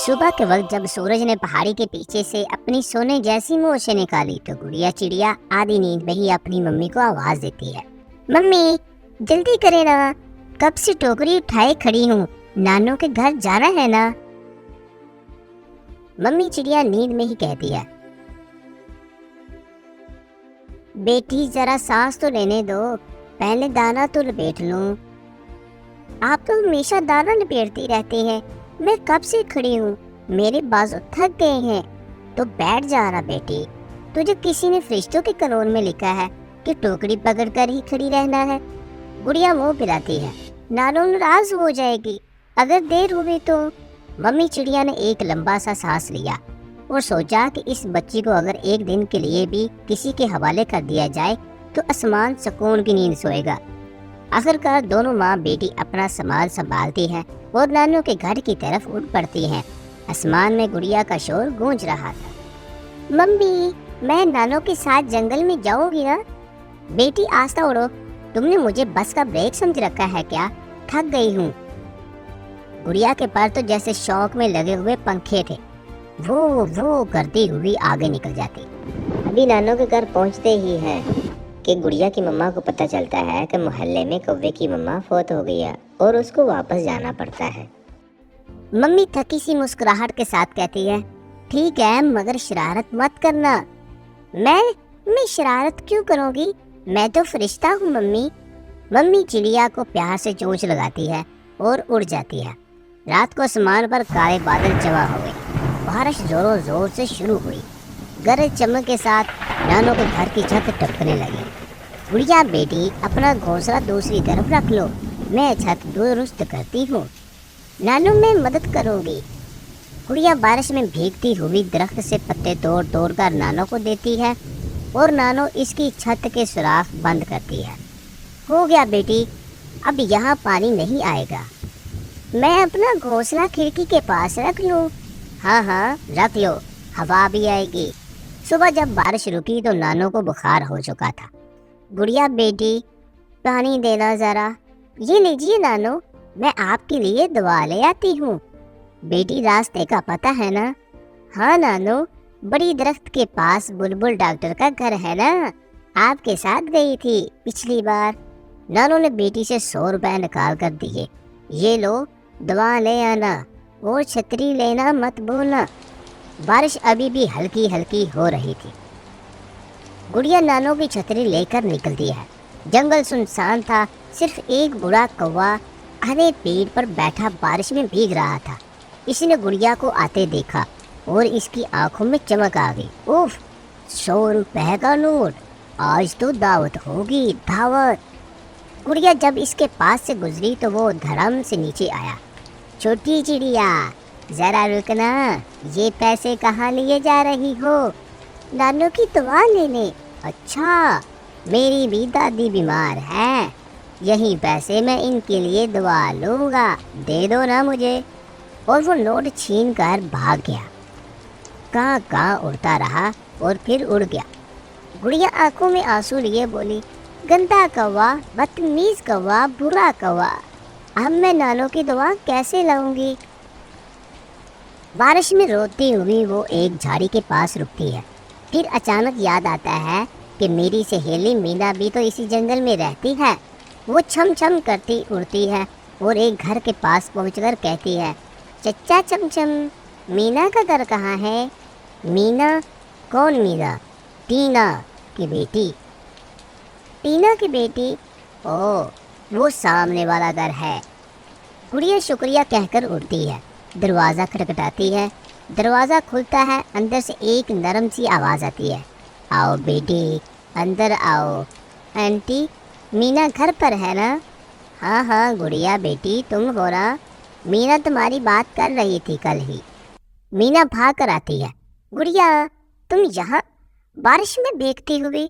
सुबह के वक्त जब सूरज ने पहाड़ी के पीछे से अपनी सोने जैसी मूंछें निकाली तो गुड़िया चिड़िया आधी नींद में ही अपनी मम्मी को आवाज देती है। मम्मी, जल्दी करे ना, कब से टोकरी उठाए खड़ी हूँ, नानू के घर जाना है ना। मम्मी चिड़िया नींद में ही कहती है, बेटी जरा सांस तो लेने दो, पहले दाना तो लपेट लूं। आप तो हमेशा दाना लपेटती रहती हैं, मैं कब से खड़ी हूँ, मेरे बाजू थक गए हैं। तो बैठ जा ना बेटी, तुझे किसी ने फरिश्तों के कानून में लिखा है कि टोकरी पकड़ कर ही खड़ी रहना है। गुड़िया मुंह पिलाती है, नानू नाराज हो जाएगी अगर देर हुई तो। मम्मी चिड़िया ने एक लंबा सा सांस लिया और सोचा कि इस बच्ची को अगर एक दिन के लिए भी किसी के हवाले कर दिया जाए तो आसमान सुकून की नींद सोएगा। आखिरकार दोनों माँ बेटी अपना सामान संभालती हैं और नानू के घर की तरफ उठ पड़ती हैं। आसमान में गुड़िया का शोर गूंज रहा था। मम्मी, मैं नानू के साथ जंगल में जाऊंगी ना। बेटी आस्ता उड़ो, तुमने मुझे बस का ब्रेक समझ रखा है क्या, थक गई हूँ। गुड़िया के पर तो जैसे शौक में लगे हुए पंखे थे, वो करती हुई आगे निकल जाती। अभी नानू के घर पहुँचते ही है कि गुड़िया की मम्मा को पता चलता है कि मोहल्ले में कौवे की मम्मा फौत हो गई है और उसको वापस जाना पड़ता है। मम्मी थकी सी मुस्कुराहट के साथ कहती है, ठीक है मगर शरारत मत करना। मैं शरारत क्यों करूँगी, मैं तो फरिश्ता हूँ मम्मी। मम्मी चिड़िया को प्यार से चोंच लगाती है और उड़ जाती है। रात को आसमान पर काले बादल जमा हो गए, बारिश जोरों जोर से शुरू हुई। गरज चमक के साथ नानू के घर की छत टपकने लगी। गुड़िया बेटी, अपना घोंसला दूसरी तरफ रख लो, मैं छत दुरुस्त करती हूँ। नानू मैं मदद करूँगी। गुड़िया बारिश में भीगती हुई दरख्त से पत्ते तोड़ तोड़ कर नानू को देती है और नानू इसकी छत के सुराख बंद करती है। हो गया बेटी, अब यहाँ पानी नहीं आएगा। मैं अपना घोंसला खिड़की के पास रख लूँ। हाँ रख लो, हवा भी आएगी। सुबह जब बारिश रुकी तो नानू को बुखार हो चुका था। गुड़िया बेटी, पानी देना जरा। ये लीजिए नानू, मैं आपके लिए दवा ले आती हूँ। बेटी, रास्ते का पता है ना। हाँ नानू, बड़ी दरख्त के पास बुलबुल डॉक्टर का घर है ना, आपके साथ गई थी पिछली बार। नानू ने बेटी से 100 रुपए निकाल कर दिए। ये लो, दवा ले आना और छतरी लेना मत भूलना। बारिश अभी भी हल्की हल्की हो रही थी। गुड़िया नानू की छतरी लेकर निकलती है। जंगल सुनसान था, सिर्फ एक बूढ़ा कौवा हरे पेड़ पर बैठा बारिश में भीग रहा था। इसने गुड़िया को आते देखा और इसकी आंखों में चमक आ गई। उफ, 100 रुपए का नोट, आज तो दावत होगी, दावत। गुड़िया जब इसके पास से गुजरी तो वो धड़म से नीचे आया। छोटी चिड़िया, जरा रुकना, ये पैसे कहाँ लिए जा रही हो? नानू की दवा लेने। अच्छा, मेरी भी दादी बीमार है, यही पैसे मैं इनके लिए दवा लूँगा, दे दो ना मुझे। और वो नोट छीन कर भाग गया। कहाँ उड़ता रहा और फिर उड़ गया। गुड़िया आंखों में आंसू लिए बोली, गंदा कौवा, बदतमीज कौवा, बुरा कौवा, अब मैं नानू की दवा कैसे लाऊंगी? बारिश में रोती हुई वो एक झाड़ी के पास रुकती है। फिर अचानक याद आता है कि मेरी सहेली मीना भी तो इसी जंगल में रहती है। वो छम छम करती उड़ती है और एक घर के पास पहुंचकर कहती है, चच्चा चमचम, मीना का घर कहाँ है? मीना? कौन मीना? टीना की बेटी। टीना की बेटी? ओह, वो सामने वाला घर है। गुड़िया शुक्रिया कहकर उड़ती है। दरवाज़ा खटखटाती है, दरवाज़ा खुलता है। अंदर से एक नरम सी आवाज़ आती है, आओ बेटी, अंदर आओ। आंटी, मीना घर पर है ना? हाँ गुड़िया बेटी, तुम हो ना? मीना तुम्हारी बात कर रही थी कल ही। मीना भाग कर आती है। गुड़िया, तुम यहाँ बारिश में भीगती हुई?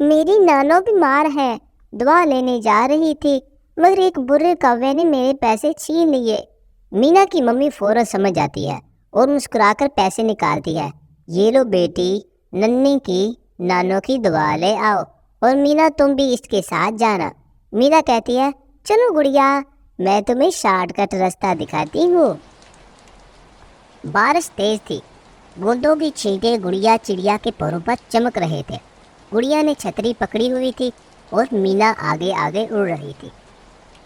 मेरी नानो बीमार है, दवा लेने जा रही थी, मगर एक बुरे कौवे ने मेरे पैसे छीन लिए। मीना की मम्मी फौरन समझ जाती है और मुस्कुराकर पैसे निकालती है। ये लो बेटी, नन्ही की नानो की दवा ले आओ, और मीना तुम भी इसके साथ जाना। मीना कहती है, चलो गुड़िया, मैं तुम्हें शॉर्टकट रास्ता दिखाती हूँ। बारिश तेज थी। बूंदों की छींटे गुड़िया चिड़िया के पैरों पर चमक रहे थे। गुड़िया ने छतरी पकड़ी हुई थी और मीना आगे आगे उड़ रही थी।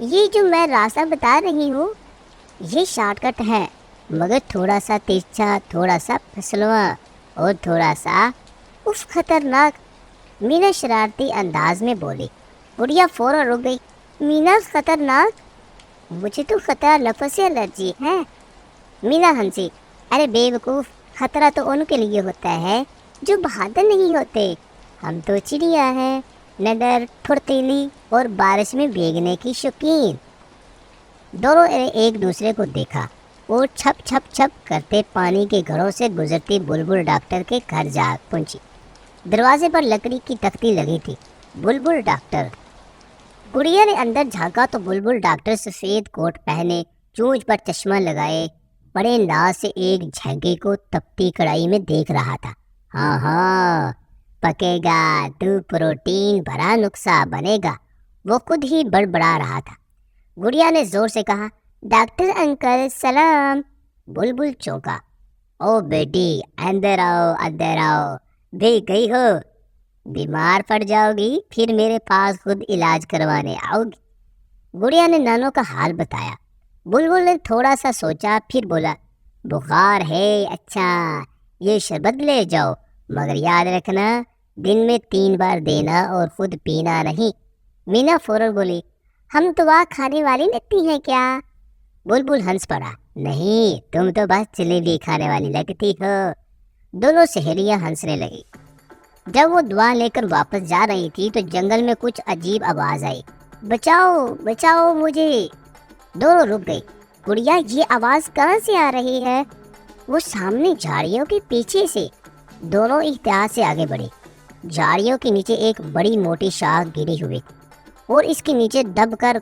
ये जो मैं रास्ता बता रही हूँ, ये शॉर्टकट है, मगर थोड़ा सा तिरछा, थोड़ा सा फिसलवा और थोड़ा सा उफ खतरनाक, मीना शरारती अंदाज में बोली। गुड़िया फौरन रुक गई। मीना खतरनाक? मुझे तो खतरा लफ्ज़ से एलर्जी है। मीना हंसी। अरे बेवकूफ़, खतरा तो उनके लिए होता है जो बहादुर नहीं होते। हम तो चिड़िया हैं, नडर, फुर्तीली और बारिश में भीगने की शौकीन। दोनों ने एक दूसरे को देखा और छप छप छप करते पानी के घरों से गुजरती बुलबुल डॉक्टर के घर जा पहुंची। दरवाजे पर लकड़ी की तख्ती लगी थी। बुलबुल डॉक्टर। गुड़िया ने अंदर झांका तो बुलबुल डॉक्टर सफ़ेद कोट पहने, चोंच पर चश्मा लगाए, बड़े नाज से एक झैंगे को तपती कढ़ाई में देख रहा था। हाँ हाँ, पकेगा तू, प्रोटीन भरा नुस्खा बनेगा, वो खुद ही बड़बड़ा रहा था। गुड़िया ने जोर से कहा, डॉक्टर अंकल सलाम। बुलबुल चौंका। ओ बेटी, अंदर आओ अंदर आओ, भीग गई हो? बीमार पड़ जाओगी, फिर मेरे पास खुद इलाज करवाने आओगी। गुड़िया ने नानो का हाल बताया। बुलबुल ने थोड़ा सा सोचा, फिर बोला, बुखार है? अच्छा, ये शरबत ले जाओ, मगर याद रखना दिन में 3 बार देना और खुद पीना नहीं। मीना फौरन बोली, हम दवा खाने वाली लगती हैं क्या? बुलबुल हंस पड़ा। नहीं, तुम तो बस जलेबी खाने वाली लगती हो। दोनों सहेलियां हंसने लगी। जब वो दवा लेकर वापस जा रही थी तो जंगल में कुछ अजीब आवाज आई। बचाओ बचाओ मुझे। दोनों रुक गई। गुड़िया, ये आवाज कहाँ से आ रही है? वो सामने झाड़ियों के पीछे से। दोनों एहतियात से आगे बढ़े। झाड़ियों के नीचे एक बड़ी मोटी शाख गिरी हुई और इसके नीचे दब कर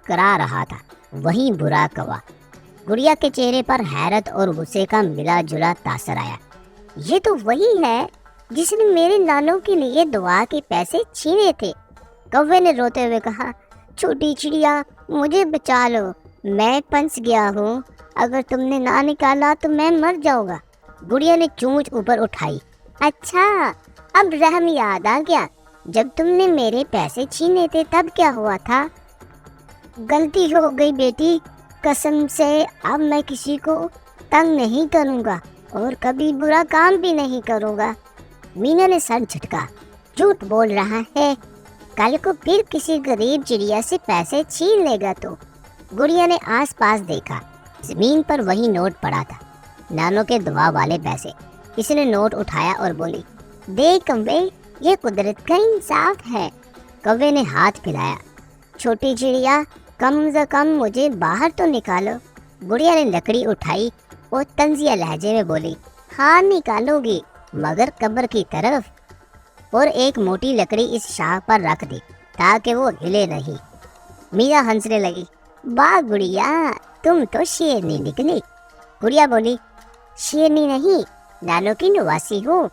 करा रहा था वही बुरा कौवा। गुड़िया के चेहरे पर हैरत और गुस्से का मिला जुला तासर आया। ये तो वही है जिसने मेरे नानों के लिए दुआ के पैसे छीने थे। कौवे ने रोते हुए कहा, छोटी चिड़िया, मुझे बचा लो, मैं फंस गया हूँ, अगर तुमने ना निकाला तो मैं मर जाऊंगा। गुड़िया ने चोंच ऊपर उठाई। अच्छा, अब रहम याद आ गया, जब तुमने मेरे पैसे छीने थे तब क्या हुआ था? गलती हो गई बेटी, कसम से अब मैं किसी को तंग नहीं करूँगा और कभी बुरा काम भी नहीं करूँगा। मीना ने सर झटका। झूठ बोल रहा है, कल को फिर किसी गरीब चिड़िया से पैसे छीन लेगा तो। गुड़िया ने आसपास देखा। जमीन पर वही नोट पड़ा था, नानों के दुआ वाले पैसे। इसने नोट उठाया और बोली, देख कौवे, ये कुदरत का इंसाफ है। कौवे ने हाथ फैलाया। छोटी चिड़िया, कम से कम मुझे बाहर तो निकालो। गुड़िया ने लकड़ी उठाई और तंजिया लहजे में बोली, हाँ निकालूंगी, मगर कब्र की तरफ। और एक मोटी लकड़ी इस शाख पर रख दी ताकि वो हिले नहीं। मीरा हंसने लगी। वाह गुड़िया, तुम तो शेरनी निकली। गुड़िया बोली, शेरनी नहीं, नानों की नवासी हूँ।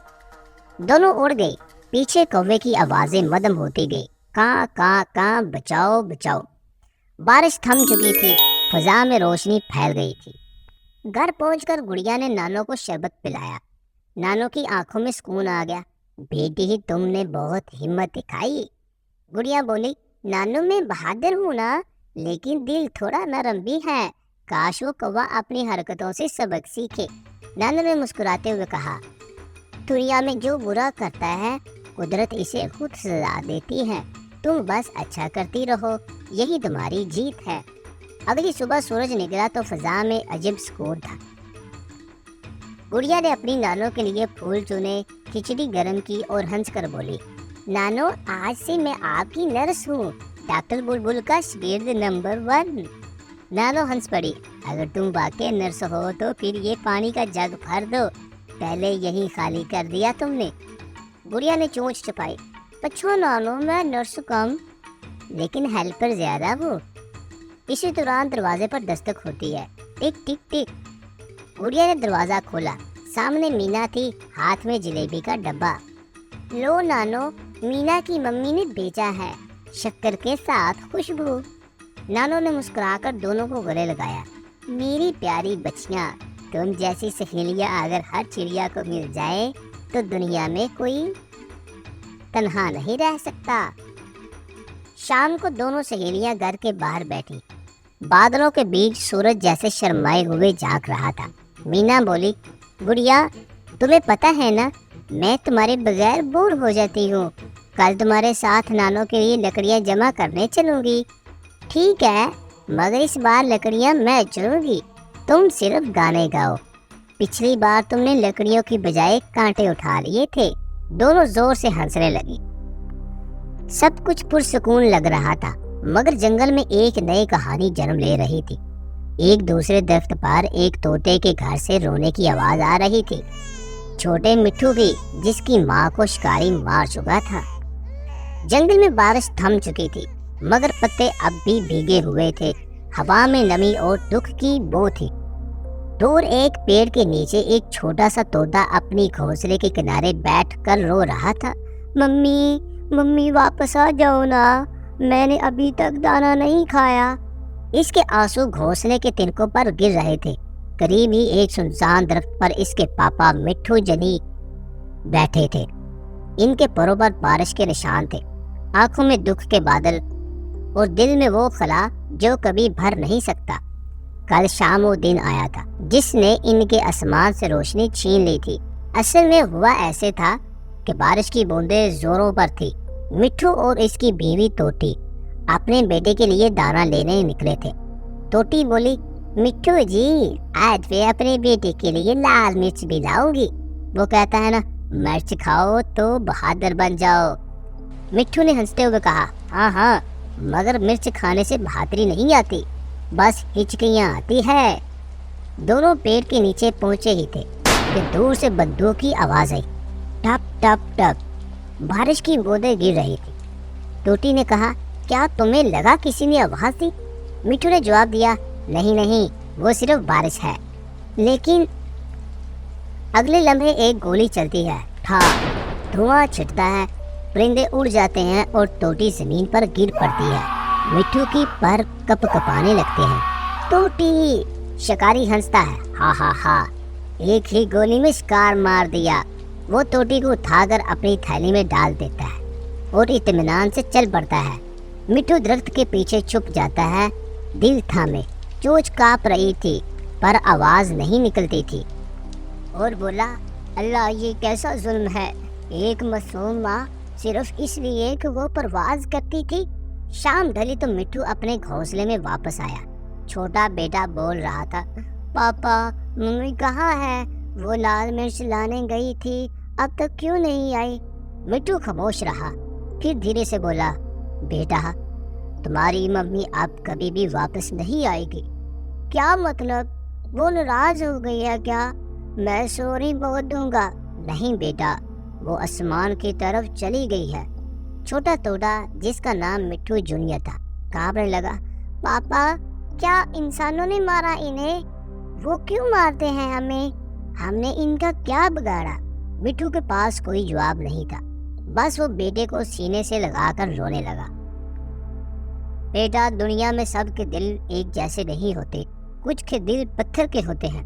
दोनों उड़ गई। पीछे कौवे की आवाजें मदम होती गई। कां कां कां, बचाओ बचाओ। बारिश थम चुकी थी, फजा में रोशनी फैल गई थी। घर पहुंचकर गुड़िया ने नानों को शरबत पिलाया। नानों की आंखों में सुकून आ गया। बेटी, तुमने बहुत हिम्मत दिखाई। गुड़िया बोली, नानू मैं बहादुर हूँ ना, लेकिन दिल थोड़ा नरम भी है। काश वो कौवा अपनी हरकतों से सबक सीखे। नानू ने मुस्कुराते हुए कहा, दुनिया में जो बुरा करता है कुदरत इसे खुद सजा देती है। तुम बस अच्छा करती रहो, यही तुम्हारी जीत है। अगली सुबह सूरज निकला तो फजा में अजीब सुकून था। गुड़िया ने अपनी नानों के लिए फूल चुने, खिचड़ी गर्म की और हंस कर बोली, नानो, आज से मैं आपकी नर्स हूँ, डॉक्टर बुलबुल का शागिर्द नंबर 1। नानो हंस पड़ी। अगर तुम वाकई नर्स हो तो फिर ये पानी का जग भर दो, पहले यही खाली कर दिया तुमने। गुड़िया ने चोंच छुपाई। अच्छा नानो, मैं नर्स कम लेकिन हेल्पर ज्यादा हूँ। इसी दौरान दरवाजे पर दस्तक होती है। टिक टिक टिक। गुड़िया ने दरवाजा खोला। सामने मीना थी, हाथ में जलेबी का डब्बा। लो नानो, मीना की मम्मी ने भेजा है, शक्कर के साथ खुशबू। नानो ने मुस्कुराकर दोनों को गले लगाया। मेरी प्यारी बच्चियां, تم جیسی سہیلیاں اگر ہر چڑیا کو مل جائے تو دنیا میں کوئی تنہا نہیں رہ سکتا۔ شام کو دونوں سہیلیاں گھر کے باہر بیٹھی، بادلوں کے بیچ سورج جیسے شرمائے ہوئے جھانک رہا تھا۔ مینا بولی، گڑیا تمہیں پتہ ہے نا، میں تمہارے بغیر بور ہو جاتی ہوں، کل تمہارے ساتھ نانوں کے لیے لکڑیاں جمع کرنے چلوں گی۔ ٹھیک ہے، مگر اس بار لکڑیاں میں چنوں گی، تم صرف گانے گاؤ۔ پچھلی بار تم نے لکڑیوں کی بجائے کانٹے اٹھا لیے تھے۔ دونوں زور سے ہنسنے لگی۔ سب کچھ پرسکون لگ رہا تھا، مگر جنگل میں ایک نئی کہانی جنم لے رہی تھی۔ ایک دوسرے درخت پر ایک طوطے کے گھر سے رونے کی آواز آ رہی تھی، چھوٹے مٹھو کی، جس کی ماں کو شکاری مار چکا تھا۔ جنگل میں بارش تھم چکی تھی، مگر پتے اب بھی بھیگے ہوئے تھے۔ ہوا میں نمی اور دکھ کی بو تھی۔ دور ایک پیڑ کے نیچے ایک چھوٹا سا طوطا اپنی گھونسلے کے کنارے بیٹھ کر رو رہا تھا۔ ممی، ممی واپس آ جاؤ نا، میں نے ابھی تک دانا نہیں کھایا۔ اس کے آنسو گھونسلے کے تنکوں پر گر رہے تھے۔ قریب ہی ایک سنسان درخت پر اس کے پاپا مٹھو جنی بیٹھے تھے۔ ان کے پروں پر بارش کے نشان تھے، آنکھوں میں دکھ کے بادل، اور دل میں وہ خلا جو کبھی بھر نہیں سکتا۔ کل شام وہ دن آیا تھا جس نے ان کے آسمان سے روشنی چھین لی تھی۔ اصل میں ہوا ایسے تھا کہ بارش کی بوندیں زوروں پر تھی۔ مٹھو اور اس کی بیوی توٹی اپنے بیٹے کے لیے دانا لینے نکلے تھے۔ توٹی بولی، مٹھو جی آج میں اپنے بیٹے کے لیے لال مرچ بھی لاؤں گی، وہ کہتا ہے نا مرچ کھاؤ تو بہادر بن جاؤ۔ مٹھو نے ہنستے ہوئے کہا، ہاں ہاں، مگر مرچ کھانے سے بہادری نہیں آتی، بس ہچکیاں آتی ہے۔ دونوں پیڑ کے نیچے پہنچے ہی تھے کہ دور سے بندوق کی آواز آئی، ٹپ ٹپ ٹپ۔ بارش کی بوندیں گر رہی تھی۔ توٹی نے کہا، کیا تمہیں لگا کسی نے آواز دی؟ مٹھو نے جواب دیا، نہیں نہیں، وہ صرف بارش ہے۔ لیکن اگلے لمحے ایک گولی چلتی ہے، ٹھا، دھواں چھٹتا ہے، پرندے اڑ جاتے ہیں اور توٹی زمین پر گر پڑتی ہے۔ مٹھو کی پر کپ کپانے لگتے ہیں۔ توٹی، شکاری ہنستا ہے، ہاں ہاں ہاں، ایک ہی گولی میں شکار مار دیا۔ وہ توٹی کو اٹھا کر اپنی تھیلی میں ڈال دیتا ہے اور اطمینان سے چل پڑتا ہے۔ مٹھو درخت کے پیچھے چھپ جاتا ہے، دل تھامے، چونچ کانپ رہی تھی پر آواز نہیں نکلتی تھی، اور بولا، اللہ یہ کیسا ظلم ہے، ایک معصوم ماں صرف اس لیے کہ وہ پرواز کرتی تھی۔ شام ڈھلی تو مٹھو اپنے گھونسلے میں واپس آیا۔ چھوٹا بیٹا بول رہا تھا، پاپا ممی کہاں ہے؟ وہ لال مرچ لانے گئی تھی، اب تک کیوں نہیں آئی؟ مٹھو خاموش رہا، پھر دھیرے سے بولا، بیٹا تمہاری ممی اب کبھی بھی واپس نہیں آئے گی۔ کیا مطلب؟ وہ ناراض ہو گئی ہے کیا؟ میں سوری بول دوں گا۔ نہیں بیٹا، وہ آسمان کی طرف چلی گئی ہے۔ چھوٹا طوطا جس کا نام مٹھو جونیئر تھا کانپنے لگا، پاپا کیا انسانوں نے مارا انہیں؟ وہ کیوں مارتے ہیں ہمیں؟ ہم نے ان کا کیا بگاڑا؟ مٹھو کے پاس کوئی جواب نہیں تھا، بس وہ بیٹے کو سینے سے لگا کر رونے لگا۔ بیٹا، دنیا میں سب کے دل ایک جیسے نہیں ہوتے، کچھ کے دل پتھر کے ہوتے ہیں۔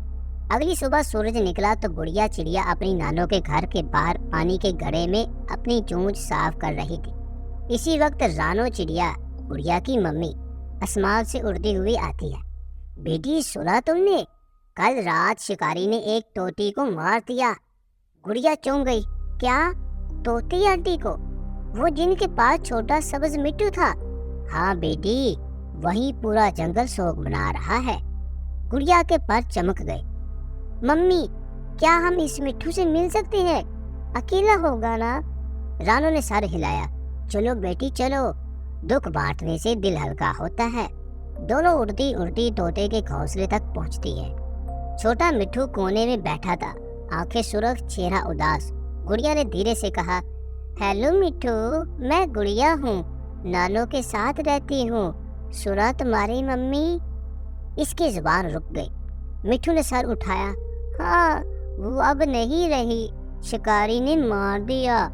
اگلی صبح سورج نکلا تو گڑیا چڑیا اپنی نانوں کے گھر کے باہر پانی کے گڑھے میں اپنی چونچ صاف کر رہی تھی۔ اسی وقت رانو چڑیا، گڑیا کی ممی، آسمان سے اڑتی ہوئی آتی ہے۔ بیٹی سنا تم نے؟ کل رات شکاری نے ایک طوطی کو مار دیا۔ گڑیا چونک گئی، کیا؟ طوطی آنٹی کو؟ وہ جن کے پاس چھوٹا سبز مٹھو تھا؟ ہاں بیٹی، وہیں پورا جنگل سوگ منا رہا ہے۔ گڑیا کے پر چمک گئے۔ ممی کیا ہم اس مٹھو سے مل سکتے ہیں؟ اکیلا ہوگا نا؟ رانو نے سر ہلایا، چلو بیٹی چلو، دکھ بانٹنے سے دل ہلکا ہوتا ہے۔ دونوں اڑتی اڑتی طوطے کے گھونسلے تک پہنچتی ہے۔ چھوٹا مٹھو کونے میں بیٹھا تھا، آنکھیں سرخ، چہرہ اداس۔ گڑیا نے دھیرے سے کہا، ہیلو مٹھو، میں گڑیا ہوں، نانوں کے ساتھ رہتی ہوں، سنا تمہاری ممی؟ اس کی زبان رک گئی۔ مٹھو نے سر اٹھایا، ہاں وہ اب نہیں رہی، شکاری نے مار دیا۔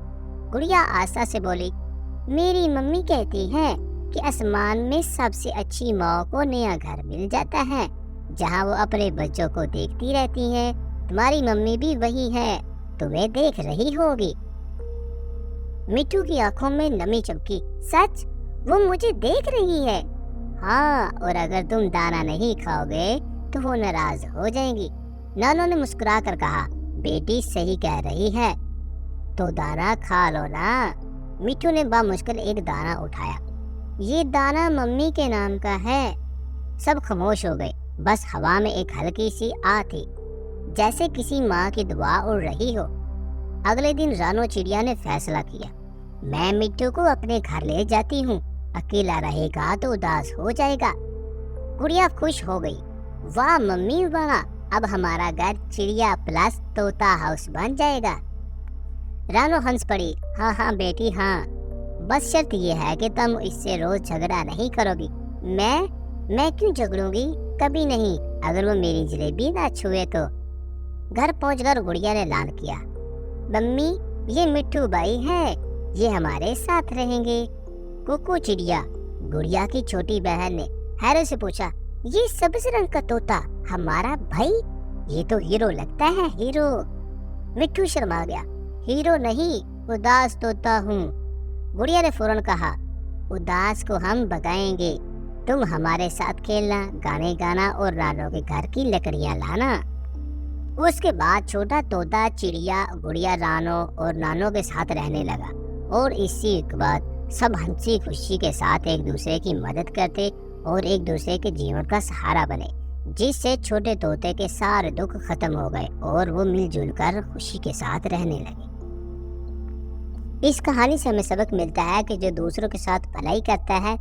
گڑیا آہستہ سے بولی، میری ممی کہتی ہے کہ آسمان میں سب سے اچھی ماں کو نیا گھر مل جاتا ہے، जहाँ वो अपने बच्चों को देखती रहती हैं। तुम्हारी मम्मी भी वही है, तुम्हें देख रही होगी। मिट्टू की आंखों में नमी चमकी। सच? वो मुझे देख रही है? हाँ, और अगर तुम दाना नहीं खाओगे तो वो नाराज हो जाएंगी। नानो ने मुस्कुरा कर कहा, बेटी सही कह रही है, तो दाना खा लो ना। मिट्टू ने बामुश्किल एक दाना उठाया। ये दाना मम्मी के नाम का है। सब खामोश हो गए, बस हवा में एक हल्की सी आ थी, जैसे किसी माँ की दुआ उड़ रही हो। अगले दिन रानो चिड़िया ने फैसला किया, मैं मिट्टू को अपने घर ले जाती हूँ, अकेला रहेगा तो उदास हो जाएगा। गुड़िया खुश हो गई। वाह मम्मी वाह, अब हमारा घर चिड़िया प्लस तोता हाउस बन जाएगा। रानो हंस पड़ी। हाँ हाँ बेटी हाँ, बस शर्त ये है कि तुम इससे रोज झगड़ा नहीं करोगी। मैं क्यों झगड़ूंगी? कभी नहीं, अगर वो मेरी जलेबी ना छुए तो। घर पहुंचकर गुड़िया ने ऐलान किया, मम्मी ये मिट्टू भाई है, ये हमारे साथ रहेंगे। कुकू चिड़िया, गुड़िया की छोटी बहन ने हैरत से पूछा, ये सब्ज रंग का तोता हमारा भाई? ये तो हीरो लगता है, हीरो। मिट्टू शर्मा गया। हीरो नहीं, उदास तोता हूँ। गुड़िया ने फौरन कहा, उदास को हम भगाएंगे, तुम हमारे साथ खेलना, गाने गाना और रानो के घर की लकड़ियाँ लाना। उसके बाद छोटा तोता चिड़िया गुड़िया रानो और नानो के साथ रहने लगा, और इसी के बाद सब हंसी खुशी के साथ एक दूसरे की मदद करते और एक दूसरे के जीवन का सहारा बने, जिससे छोटे तोते के सारे दुख खत्म हो गए और वो मिलजुल कर खुशी के साथ रहने लगे। इस कहानी से हमें सबक मिलता है कि जो दूसरों के साथ भलाई करता है,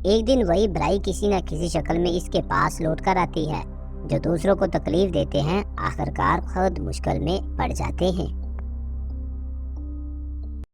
एक दिन वही बुराई किसी न किसी शक्ल में इसके पास लौट कर आती है। जो दूसरों को तकलीफ देते हैं, आखिरकार खुद मुश्किल में पड़ जाते हैं।